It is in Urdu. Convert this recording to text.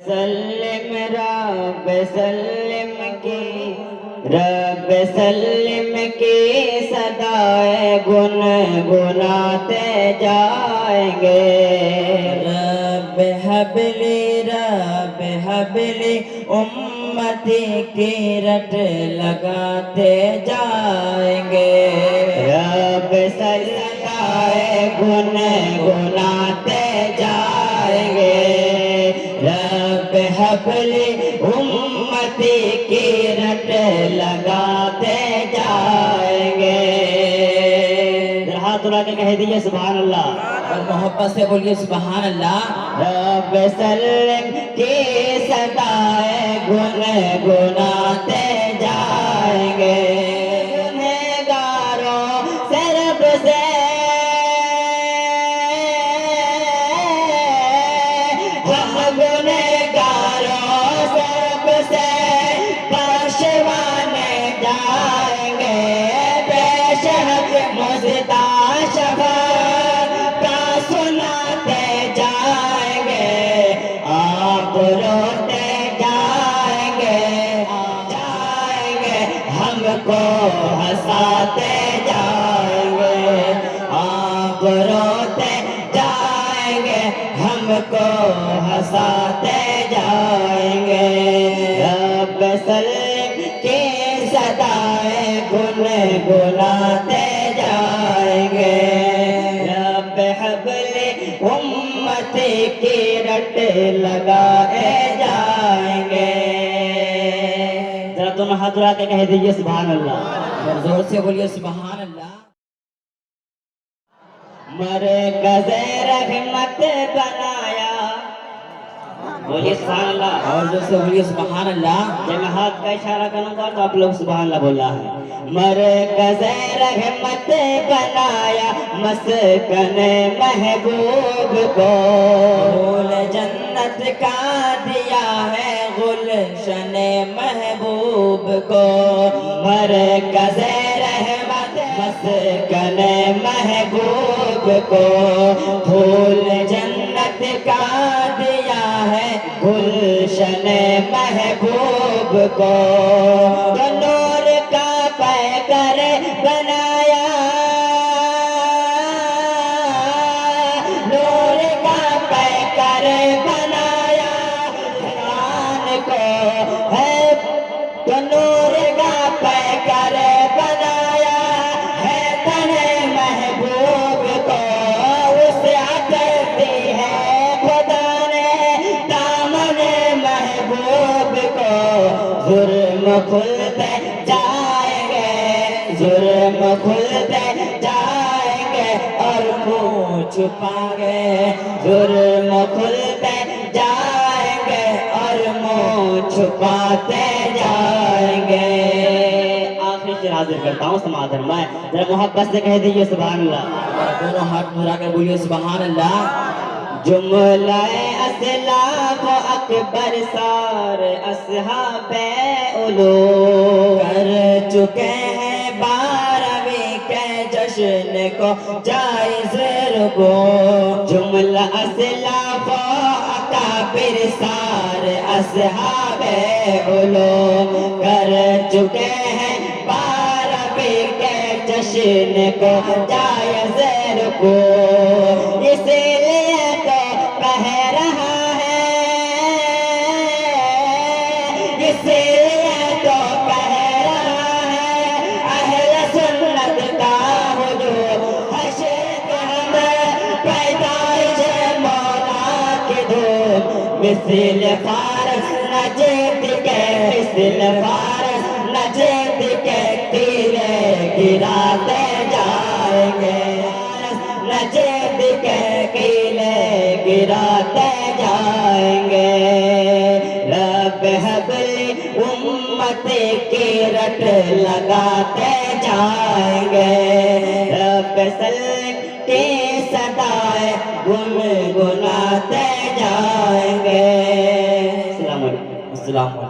سلم رب سلم کی رب سلم کی صدائے گنگناتے جائیں گے۔ رب حبلی امتی کی رٹ لگاتے جائیں گے۔ رب صدائے گنگناتے جائیں گے۔ رب حبلی امتی کی رٹ لگاتے جائیں گے۔ ہاتھ اٹھا کے کہہ دیجئے سبحان اللہ، اور محبت سے بولیے سبحان اللہ۔ رب سلم کی صدائے گنگناتے جائیں گے۔ گنہگاروں سے رب سے ہم گنہگاروں سے رب سے بخشوانے جائیں گے۔ بے شک مزدہ شفاعت کا سناتے جائیں گے۔ آپ روتے جائیں گے ہم کو ہنساتے جائیں گے۔ آپ روتے جائیں گے ہم کو ہنساتے جائیں گے۔ رب سلم کی صدائے گنگناتے جائیں گے۔ رب حبلی امتی کی رٹ لگائے جائیں گے۔ ذرا دونوں ہاتھ اٹھا کے کہہ دیجئے سبحان اللہ، اور زور سے بولیے سبحان اللہ۔ مرکز رحمت بنایا، بولیے سبحان اللہ، اور زور سے بولیے سبحان اللہ۔ جب میں ہاتھ کا اشارہ کروں گا تو آپ لوگ سبحان اللہ بولا ہے۔ مرکز رحمت بنایا مسکن محبوب کو، پھول جنت کا دیا ہے گلشن محبوب کو۔ مرکز رحمت مسکن محبوب کو، پھول جنت کا دیا ہے گلشن محبوب کو۔ تو نور کا پیکر بنایا، نور کا پیکر بنایا قرآن کو ہے، تو نور کا پیکر بنایا ہے تن محبوب کو۔ اسے عطتی ہے خدا نے دامن محبوب کو۔ جرم کھلتے جائیں گے، جرم کھلتے جائیں گے اور منہ چھپائیں گے۔ جرم کھلتے جائیں گے اور منہ چھپاتے جائیں گے۔ آخری سے حاضر کرتا ہوں سمادر میں، ذرا محبت سے کہہ دیجئے سبحان اللہ، اور دونوں ہاتھ ملا کر بولیے سبحان اللہ۔ جملہ اسلاف اکبر سار اصحاب علوم کر چکے ہیں 12ویں کے جشن کو جائز رکو۔ جملہ اسلاف اکابر سار اصحاب علوم کر چکے ہیں 12ویں کے جشن کو جائز رکو۔ اسی لیے تو کہہ رہا ہے، اسی لیے تو کہہ رہا ہے اہل سنت کا ہجوم، حشر ہمیں پیدائش مولا کی دھوم۔ مثل فارس نجد کے، مثل فارس نجد کے تیرے گراتے جائیں گے۔ نجد کے قلعے گراتے جائیں گے۔ رب حبلی امتی کی رٹ لگاتے جائیں گے۔ رب سلم کی صدائے گنگناتے جائیں گے۔ السلام علیکم۔ السلام علیکم۔